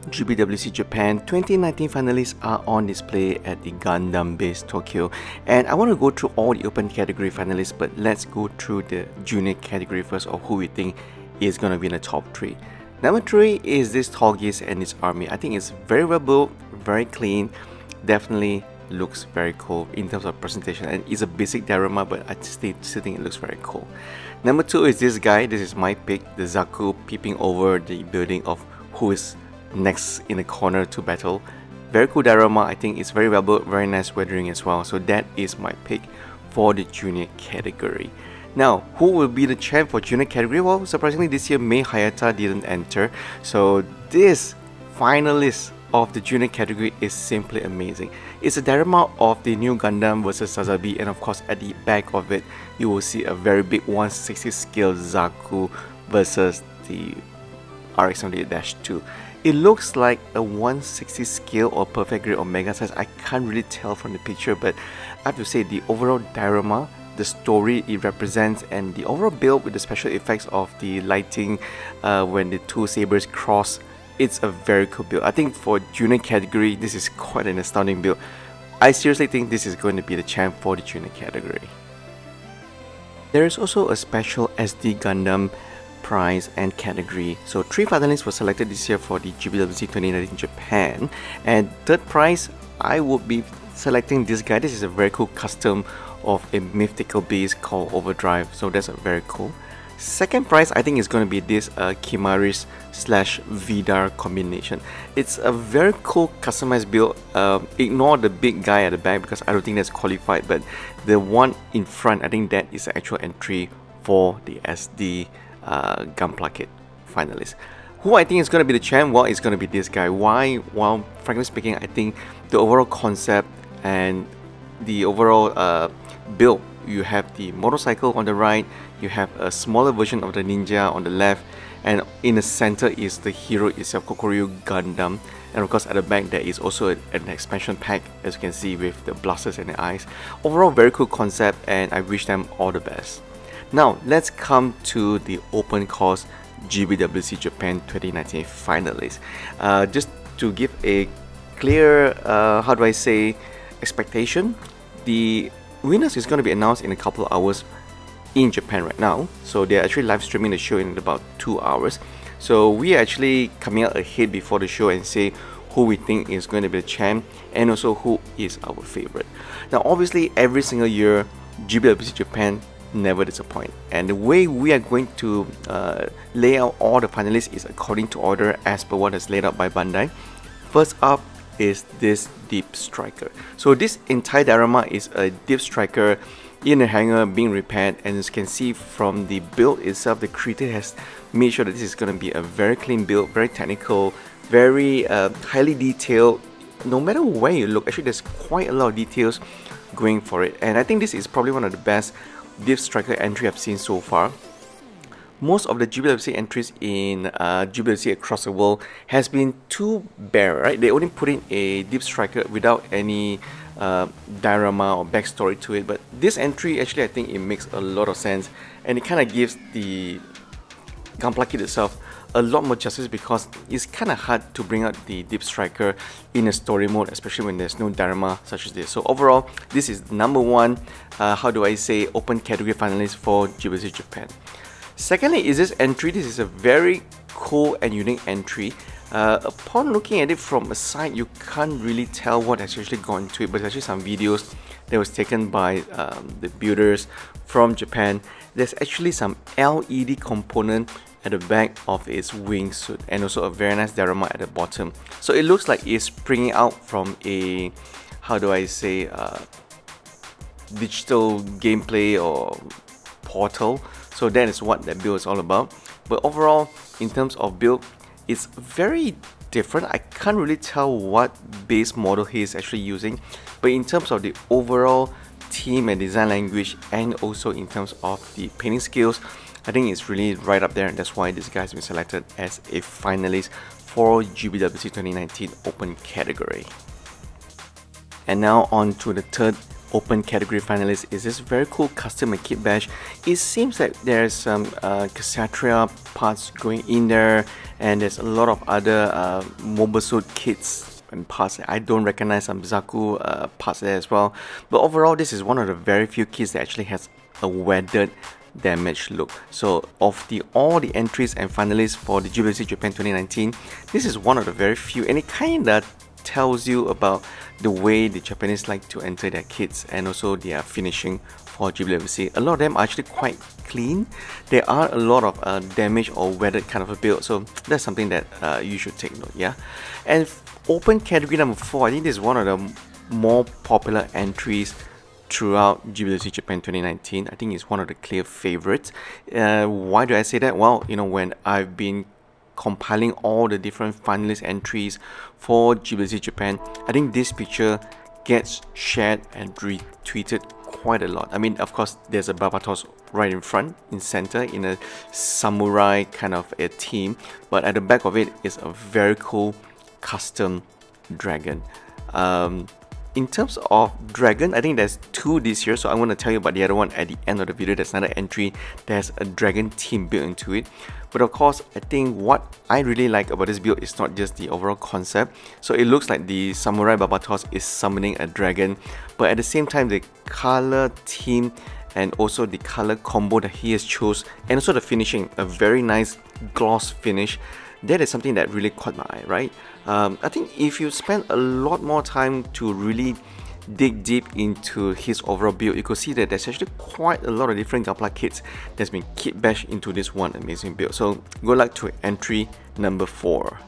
GBWC Japan 2019 finalists are on display at the Gundam base Tokyo, and I want to go through all the open category finalists, but let's go through the junior category first of who we think is going to be in the top 3. Number 3 is this Tallgeese and its army. I think it's very well built, very clean, definitely looks very cool in terms of presentation, and it's a basic diorama, but I still think it looks very cool. Number 2 is this guy. This is my pick, the Zaku peeping over the building of who is next in the corner to battle. Very cool diorama. I think it's very well built, very nice weathering as well. So that is my pick for the junior category. Now, who will be the champ for junior category? Well, surprisingly this year Mei Hayata didn't enter. So this finalist of the junior category is simply amazing. It's a diorama of the new Gundam versus Sazabi, and of course at the back of it you will see a very big 160 scale Zaku versus the RX-78-2. It looks like a 160 scale or perfect grade or mega size. I can't really tell from the picture, but I have to say the overall diorama, the story it represents, and the overall build with the special effects of the lighting when the two sabers cross, it's a very cool build. I think for junior category this is quite an astounding build. I seriously think this is going to be the champ for the junior category. There is also a special SD Gundam prize and category. So 3 finalists were selected this year for the GBWC 2019 Japan, and third prize I would be selecting this guy. This is a very cool custom of a mythical beast called Overdrive, so that's a very cool. Second prize I think is going to be this Kimaris / Vidar combination. It's a very cool customized build. Ignore the big guy at the back because I don't think that's qualified, but the one in front, I think that is the actual entry for the SD gunpla kit finalist. Who I think is going to be the champ? Well, it's going to be this guy. Why? Well, frankly speaking, I think the overall concept and the overall build, you have the motorcycle on the right, you have a smaller version of the ninja on the left, and in the center is the hero itself, Kokoryu Gundam, and of course at the back there is also an expansion pack, as you can see, with the blasters and the eyes. Overall very cool concept, and I wish them all the best. Now let's come to the open course GBWC Japan 2019 finalists. Just to give a clear, how do I say, expectation, the winners is going to be announced in a couple of hours in Japan right now. So they're actually live streaming the show in about 2 hours. So we are actually coming out ahead before the show and say who we think is going to be the champ and also who is our favorite. Now obviously every single year GBWC Japan never disappoint, and the way we are going to lay out all the finalists is according to order as per what is laid out by Bandai. First up is this Deep Striker. So this entire diorama is a Deep Striker in a hangar being repaired, and as you can see from the build itself, the creator has made sure that this is going to be a very clean build, very technical, very highly detailed. No matter where you look, actually there's quite a lot of details going for it, and I think this is probably one of the best Deep Striker entry I've seen so far. Most of the GBWC entries in GBWC across the world has been too bare, right? They only put in a Deep Striker without any diorama or backstory to it, but this entry actually I think it makes a lot of sense, and it kind of gives the gunpla kit itself a lot more justice because it's kind of hard to bring out the Deep Striker in a story mode, especially when there's no diorama such as this. So overall, this is number 1, how do I say, open category finalist for GBWC Japan. Secondly is this entry. This is a very cool and unique entry. Upon looking at it from a side, you can't really tell what has actually gone into it, but there's actually some videos that was taken by the builders from Japan. There's actually some LED component at the back of its wingsuit, and also a very nice diorama at the bottom. So it looks like it's springing out from a, how do I say, digital gameplay or portal. So that is what that build is all about. But overall, in terms of build, it's very different. I can't really tell what base model he is actually using, but in terms of the overall theme and design language, and also in terms of the painting skills, I think it's really right up there, and that's why this guy has been selected as a finalist for GBWC 2019 open category. And now on to the third open category finalist is this very cool custom and kit badge. It seems that there's some Kshatriya parts going in there, and there's a lot of other mobile suit kits and parts. I don't recognize some Zaku parts there as well. But overall, this is one of the very few kits that actually has a weathered damaged look. So of all the entries and finalists for the GBWC Japan 2019, this is one of the very few, and it kinda tells you about the way the Japanese like to enter their kits and also their finishing for GBWC. A lot of them are actually quite clean. There are a lot of damage or weathered kind of a build, so that's something that you should take note, yeah. And open category number 4, I think this is one of the more popular entries throughout GBWC Japan 2019. I think it's one of the clear favorites. Why do I say that? Well, you know, when I've been compiling all the different finalist entries for GBWC Japan, I think this picture gets shared and retweeted quite a lot. I mean, of course, there's a Barbatos right in front, in center, in a samurai kind of a theme, but at the back of it is a very cool custom dragon. In terms of dragon, I think there's 2 this year, so I'm going to tell you about the other one at the end of the video. There's another entry, there's a dragon theme built into it. But of course, I think what I really like about this build is not just the overall concept. So it looks like the Samurai Barbatos is summoning a dragon, but at the same time, the color theme and also the color combo that he has chose, and also the finishing, a very nice gloss finish. That is something that really caught my eye, right? I think if you spend a lot more time to really dig deep into his overall build, you could see that there's actually quite a lot of different gunpla kits that's been kit bashed into this one amazing build. So good luck to entry number 4.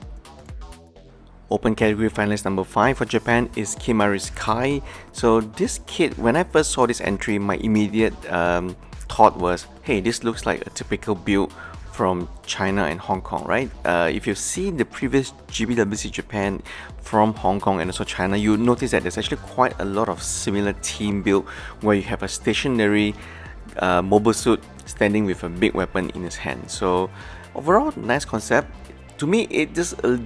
Open category finalist number 5 for Japan is Kimari's Kai. So this kit, when I first saw this entry, my immediate thought was, hey, this looks like a typical build from China and Hong Kong, right? If you've seen the previous GBWC Japan from Hong Kong and also China, you'll notice that there's actually quite a lot of similar team build where you have a stationary mobile suit standing with a big weapon in his hand. So overall, nice concept. To me, it just a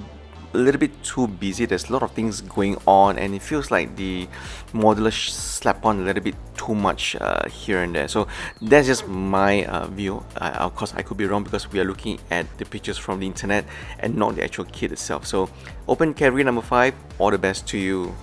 little bit too busy. There's a lot of things going on, and it feels like the modular slap on a little bit too much here and there. So that's just my view. Of course, I could be wrong because we are looking at the pictures from the internet and not the actual kit itself. So open category number 5, all the best to you.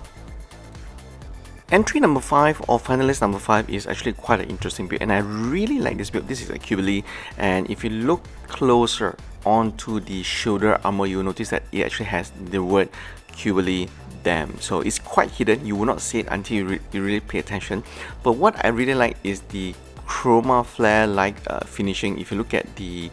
Entry number 5 or finalist number 5 is actually quite an interesting build, and I really like this build. This is a Qibli, and if you look closer onto the shoulder armor, you'll notice that it actually has the word Qibli Dam. So it's quite hidden, you will not see it until you really pay attention. But what I really like is the chroma flare like finishing. If you look at the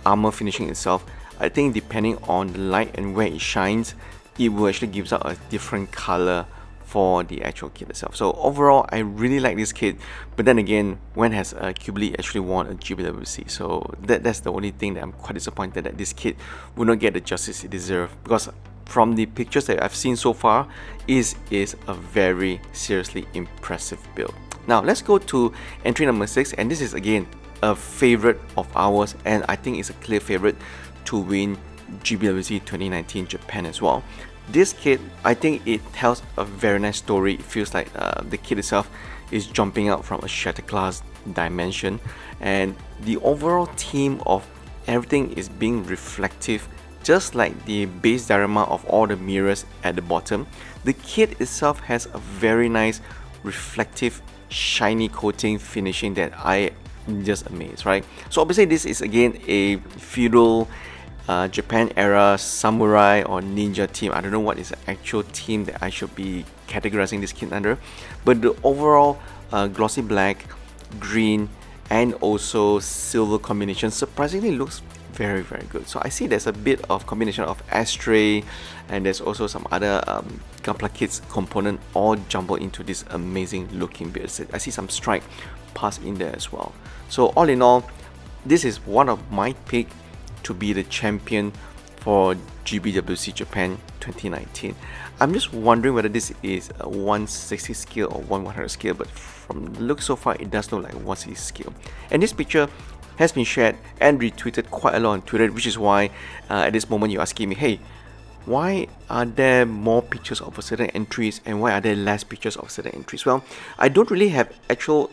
armor finishing itself, I think depending on the light and where it shines, it will actually gives out a different color for the actual kit itself. So overall, I really like this kit, but then again, when has Qibli actually won a GBWC? So that's the only thing that I'm quite disappointed that this kit will not get the justice it deserves, because from the pictures that I've seen so far, is a very seriously impressive build. Now let's go to entry number 6, and this is again a favorite of ours, and I think it's a clear favorite to win GBWC 2019 Japan as well. This kit, I think it tells a very nice story. It feels like the kit itself is jumping out from a Shattered Glass dimension, and the overall theme of everything is being reflective, just like the base diorama of all the mirrors at the bottom. The kit itself has a very nice reflective shiny coating finishing that I am just amazed, right? So obviously this is again a feudal Japan era samurai or ninja team. I don't know what is the actual team that I should be categorizing this kit under, but the overall glossy black, green and also silver combination surprisingly looks very good. So I see there's a bit of combination of ashtray, and there's also some other gunpla kits component all jumbled into this amazing looking build. I see some strike parts in there as well. So all in all, this is one of my pick to be the champion for GBWC Japan 2019. I'm just wondering whether this is a 160 scale or 100 scale, but from the look so far, it does look like 160 scale. And this picture has been shared and retweeted quite a lot on Twitter, which is why at this moment you're asking me, hey, why are there more pictures of certain entries and why are there less pictures of certain entries? Well, I don't really have actual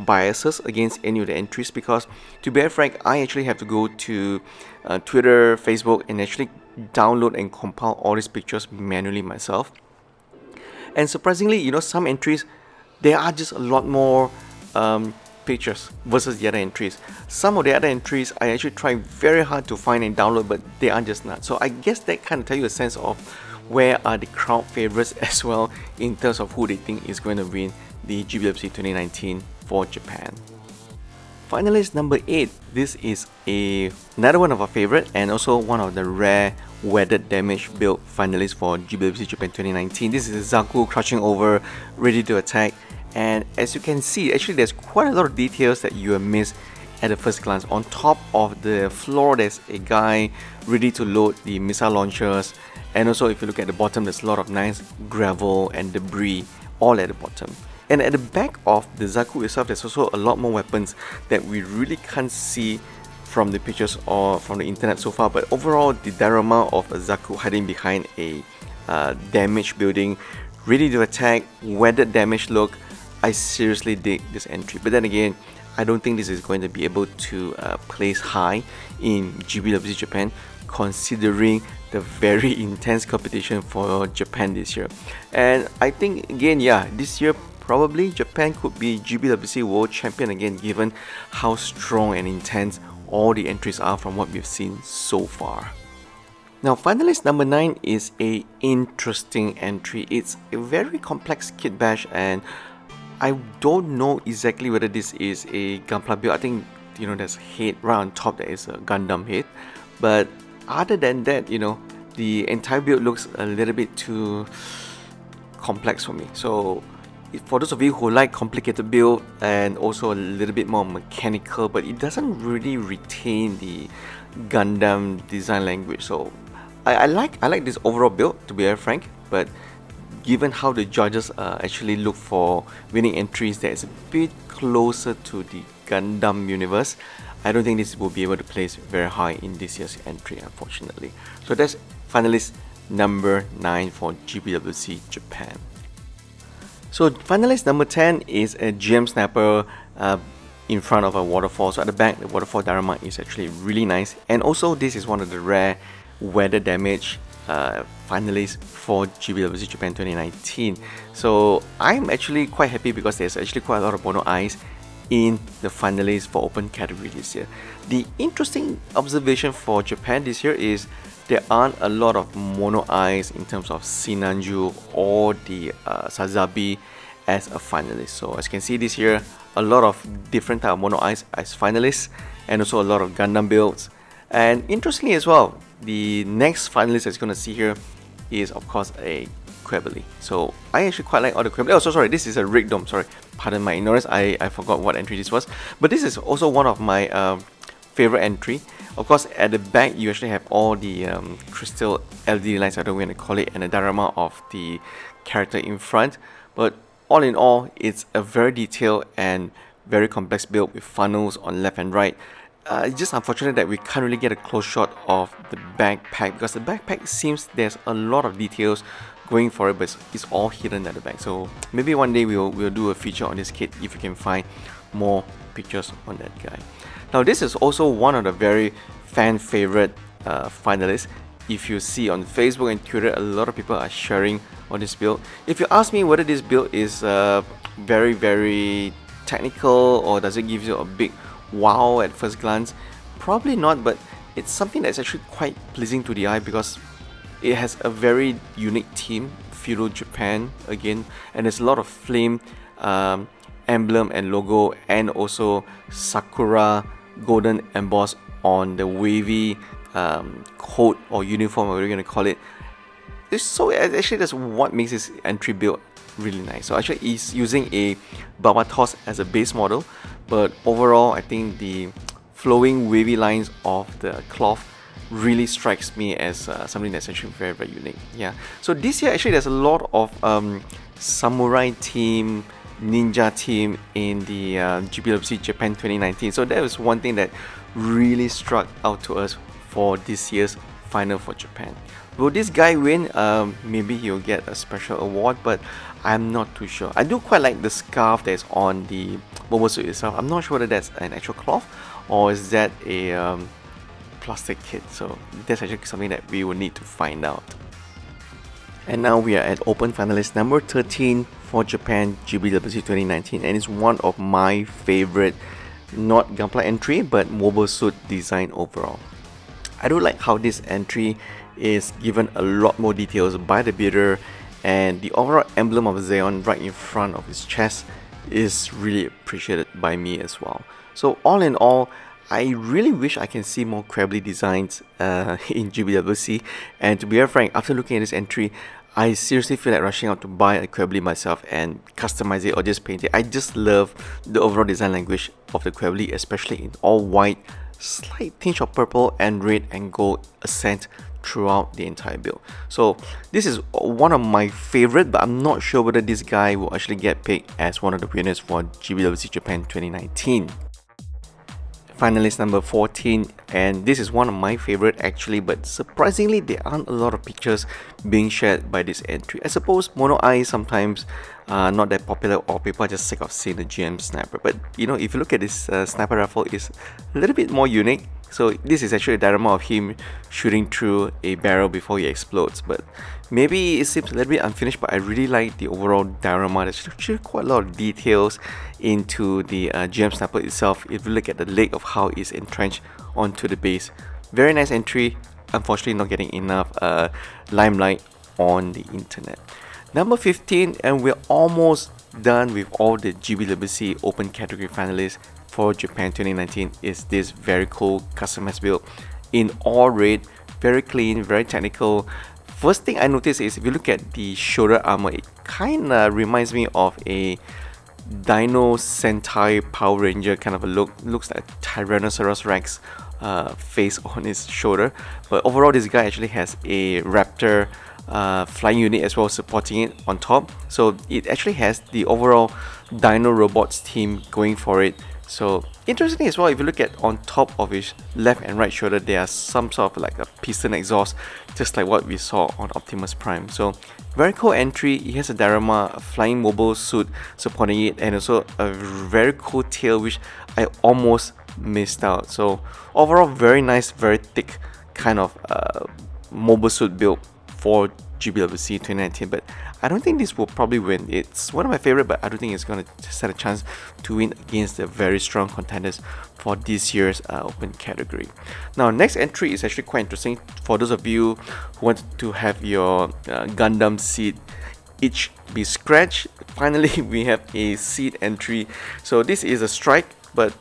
biases against any of the entries because, to be frank, I actually have to go to Twitter, Facebook, and actually download and compile all these pictures manually myself. And surprisingly, you know, some entries, there are just a lot more pictures versus the other entries. Some of the other entries I actually try very hard to find and download, but they are just not. So I guess that kind of tell you a sense of where are the crowd favorites as well in terms of who they think is going to win the GBWC 2019 for Japan. Finalist number 8. This is another one of our favorite and also one of the rare weathered damage build finalists for GBWC Japan 2019. This is Zaku crouching over, ready to attack. And as you can see, actually there's quite a lot of details that you will miss at the first glance. On top of the floor, there's a guy ready to load the missile launchers. And also if you look at the bottom, there's a lot of nice gravel and debris all at the bottom. And at the back of the Zaku itself, there's also a lot more weapons that we really can't see from the pictures or from the internet so far. But overall, the diorama of a Zaku hiding behind a damaged building, ready to attack, weathered damage look, I seriously dig this entry. But then again, I don't think this is going to be able to place high in GBWC Japan, considering the very intense competition for Japan this year. And I think again, yeah, this year probably Japan could be GBWC World Champion again, given how strong and intense all the entries are from what we've seen so far. Now, finalist number 9 is a interesting entry. It's a very complex kit bash, and I don't know exactly whether this is a gunpla build. I think, you know, there's head right on top, there is a Gundam head. But other than that, you know, the entire build looks a little bit too complex for me. So for those of you who like complicated build and also a little bit more mechanical, but it doesn't really retain the Gundam design language. So I like this overall build, to be very frank, but given how the judges actually look for winning entries that is a bit closer to the Gundam universe, I don't think this will be able to place very high in this year's entry, unfortunately. So that's finalist number 9 for GBWC Japan. So finalist number 10 is a GM Snapper in front of a waterfall. So at the back, the waterfall diorama is actually really nice. And also this is one of the rare weather damage finalists for GBWC Japan 2019. So I'm actually quite happy because there's actually quite a lot of mono eyes in the finalists for open category this year. The interesting observation for Japan this year is there aren't a lot of mono eyes in terms of Sinanju or the Sazabi as a finalist. So as you can see this year, a lot of different type of mono eyes as finalists and also a lot of Gundam builds. And interestingly as well, the next finalist that's going to see here is of course a Quebely. So I actually quite like all the Quebely. Oh, so sorry, this is a Rig Dome. Sorry, pardon my ignorance. I forgot what entry this was. But this is also one of my favorite entry. Of course, at the back you actually have all the crystal LED lights, I don't know what to call it, and a diorama of the character in front. But all in all, it's a very detailed and very complex build with funnels on left and right. It's just unfortunate that we can't really get a close shot of the backpack, because the backpack seems there's a lot of details going for it, but it's all hidden at the back. So maybe one day we'll do a feature on this kit if we can find more pictures on that guy. Now this is also one of the very fan favorite finalists. If you see on Facebook and Twitter, a lot of people are sharing on this build. If you ask me whether this build is very technical or does it give you a big wow at first glance, probably not, but it's something that's actually quite pleasing to the eye because it has a very unique theme, Feudal Japan again, and there's a lot of flame emblem and logo, and also Sakura golden embossed on the wavy coat or uniform, whatever you're going to call it. So actually that's what makes this entry build really nice. So actually he's using a Barbatos as a base model, but overall I think the flowing wavy lines of the cloth really strikes me as something that's actually very unique. Yeah. So this year actually there's a lot of samurai team, ninja team in the GBWC Japan 2019. So that was one thing that really struck out to us for this year's final for Japan. Will this guy win? Maybe he'll get a special award, but I'm not too sure. I do quite like the scarf that's on the mobile suit itself. I'm not sure whether that's an actual cloth or is that a plastic kit. So that's actually something that we will need to find out. And now we are at Open Finalist number 13 for Japan GBWC 2019, and it's one of my favorite, not gunpla entry, but mobile suit design overall. I do like how this entry is given a lot more details by the builder, and the overall emblem of Zeon right in front of his chest is really appreciated by me as well. So all in all, I really wish I can see more Crabbly designs in GBWC, and to be very frank, after looking at this entry, I seriously feel like rushing out to buy a Crabbly myself and customize it or just paint it. I just love the overall design language of the Crabbly, especially in all white, slight tinge of purple and red and gold accent throughout the entire build. So this is one of my favorite, but I'm not sure whether this guy will actually get picked as one of the winners for GBWC Japan 2019. Finalist number 14, and this is one of my favorite actually, but surprisingly there aren't a lot of pictures being shared by this entry. I suppose mono eye sometimes not that popular, or people are just sick of seeing the GM sniper, but you know, if you look at this sniper rifle, is a little bit more unique. So this is actually a diorama of him shooting through a barrel before he explodes, but maybe it seems a little bit unfinished, but I really like the overall diorama. There's actually quite a lot of details into the GM sniper itself. If you look at the leg of how it's entrenched onto the base, very nice entry. Unfortunately not getting enough limelight on the internet. Number 15, and we're almost done with all the GBWC open category finalists for Japan 2019, is this very cool customized build in all red, very clean, very technical. First thing I noticed is if you look at the shoulder armor, it kinda reminds me of a Dino Sentai Power Ranger kind of a look. Looks like Tyrannosaurus Rex face on his shoulder, but overall this guy actually has a Raptor flying unit as well supporting it on top. So it actually has the overall Dino Robots team going for it. So interesting as well, if you look at on top of his left and right shoulder, there are some sort of like a piston exhaust, just like what we saw on Optimus Prime. So very cool entry. He has a diorama, a flying mobile suit supporting it, and also a very cool tail which I almost missed out. So overall very nice, very thick kind of mobile suit build for GBWC 2019, but I don't think this will probably win. It's one of my favorite, but I don't think it's going to stand a chance to win against the very strong contenders for this year's open category. Now, next entry is actually quite interesting for those of you who want to have your Gundam seat each be scratched. Finally, we have a seat entry. So this is a strike, but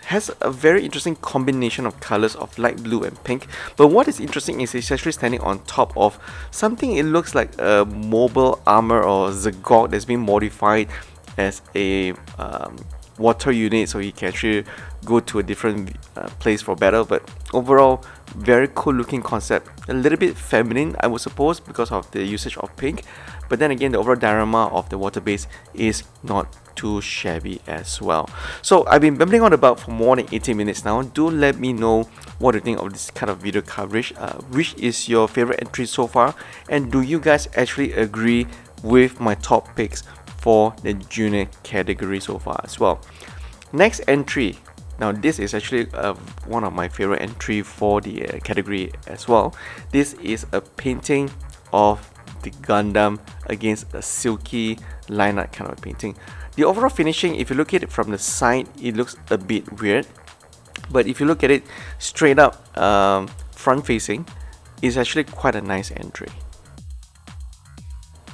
has a very interesting combination of colors of light blue and pink. But what is interesting is it's actually standing on top of something. It looks like a mobile armor or Zagok that's been modified as a water unit, so he can actually go to a different place for battle. But overall, very cool looking concept, a little bit feminine I would suppose because of the usage of pink, but then again the overall diorama of the water base is not too shabby as well. So I've been babbling on about for more than 18 minutes now. Do let me know what you think of this kind of video coverage. Which is your favorite entry so far, and do you guys actually agree with my top picks for the junior category so far as well? Next entry, now this is actually one of my favorite entry for the category as well. This is a painting of the Gundam against a silky line art kind of painting. The overall finishing, if you look at it from the side, it looks a bit weird, but if you look at it straight up front facing, it's actually quite a nice entry.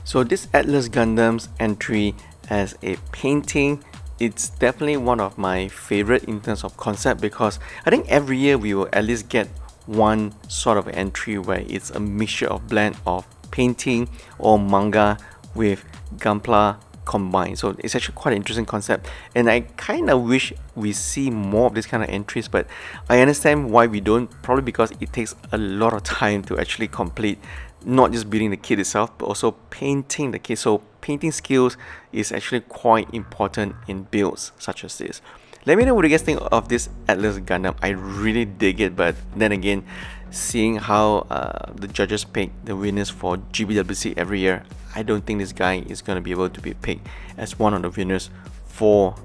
So this Atlas Gundam's entry as a painting, it's definitely one of my favorite in terms of concept, because I think every year we will at least get one sort of entry where it's a mixture of blend of painting or manga with gunpla combined. So it's actually quite an interesting concept, and I kind of wish we see more of this kind of entries, but I understand why we don't, probably because it takes a lot of time to actually complete not just building the kit itself, but also painting the kit. So painting skills is actually quite important in builds such as this. Let me know what you guys think of this Atlas Gundam. I really dig it, but then again, seeing how the judges pick the winners for GBWC every year, I don't think this guy is going to be able to be picked as one of the winners for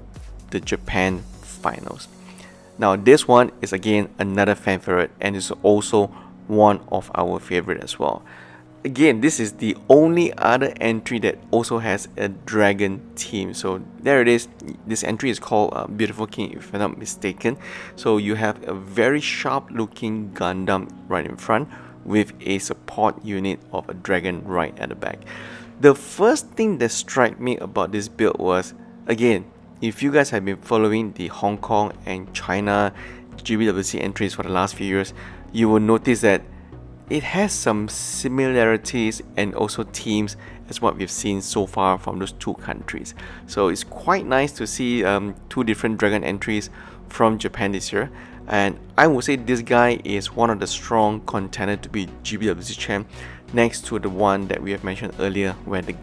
the Japan finals. Now this one is again another fan favorite, and is also one of our favorite as well. Again, this is the only other entry that also has a dragon team. So there it is. This entry is called Beautiful King, if I'm not mistaken. So you have a very sharp looking Gundam right in front with a support unit of a dragon right at the back. The first thing that struck me about this build was, again, if you guys have been following the Hong Kong and China GBWC entries for the last few years, you will notice that it has some similarities and also themes as what we've seen so far from those two countries. So it's quite nice to see two different dragon entries from Japan this year, and I would say this guy is one of the strong contenders to be GBWC champ, next to the one that we have mentioned earlier where the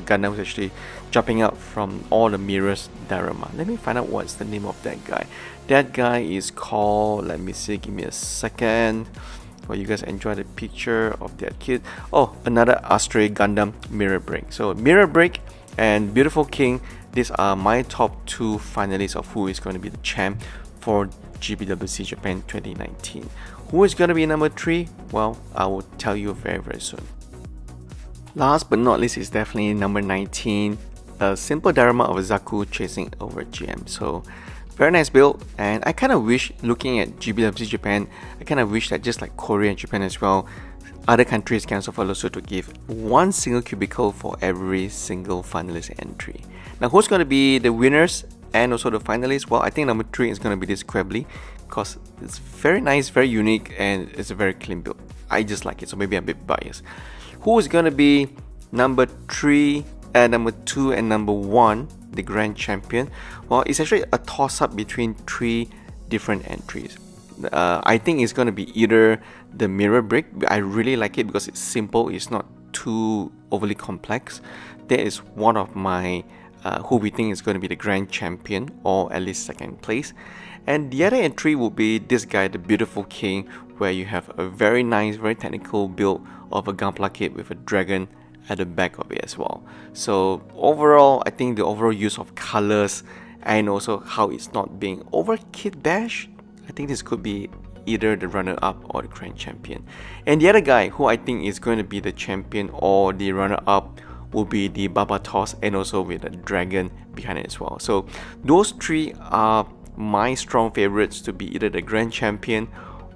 Gundam was actually jumping out from all the mirrors diorama. Let me find out what's the name of that guy. That guy is called, let me see, give me a second while you guys enjoy the picture of that kid. Oh, another Astray Gundam Mirror Break. So Mirror Break and Beautiful King, these are my top two finalists of who is going to be the champ for GBWC Japan 2019. Who is going to be number 3? Well, I will tell you very soon. Last but not least is definitely number 19, a simple diorama of Zaku chasing over GM. So very nice build, and I kind of wish, looking at GBWC Japan, I kind of wish that just like Korea and Japan as well, other countries can also follow suit to give one single cubicle for every single finalist entry. Now who's going to be the winners and also the finalists? Well, I think number 3 is going to be this Quebly, because it's very nice, very unique, and it's a very clean build. I just like it, so maybe I'm a bit biased. Who is going to be number 3, number 2, and number 1? The grand champion? Well, it's actually a toss-up between 3 different entries. I think it's going to be either the Mirror Brick. I really like it because it's simple, it's not too overly complex. That is one of my who we think is going to be the grand champion, or at least second place. And the other entry will be this guy, the Beautiful King, where you have a very nice, very technical build of a gunpla kit with a dragon at the back of it as well. So overall, I think the overall use of colors and also how it's not being over kit bash, I think this could be either the runner-up or the grand champion. And the other guy who I think is going to be the champion or the runner-up will be the Babatos, and also with a dragon behind it as well. So those 3 are my strong favorites to be either the grand champion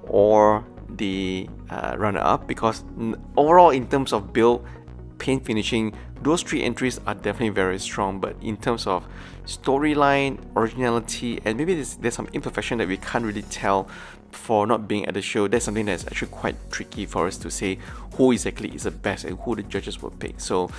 or the runner-up, because overall in terms of build, paint finishing, those 3 entries are definitely very strong. But in terms of storyline, originality, and maybe there's some imperfection that we can't really tell for not being at the show, that's something that's actually quite tricky for us to say who exactly is the best and who the judges will pick. So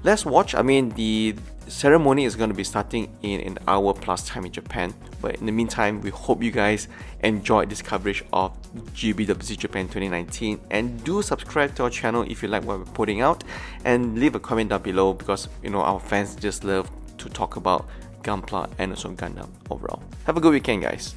let's watch. I mean, the ceremony is going to be starting in an hour plus time in Japan, but in the meantime, we hope you guys enjoyed this coverage of GBWC Japan 2019, and do subscribe to our channel if you like what we're putting out, and leave a comment down below, because you know our fans just love to talk about Gunpla and also Gundam overall. Have a good weekend, guys.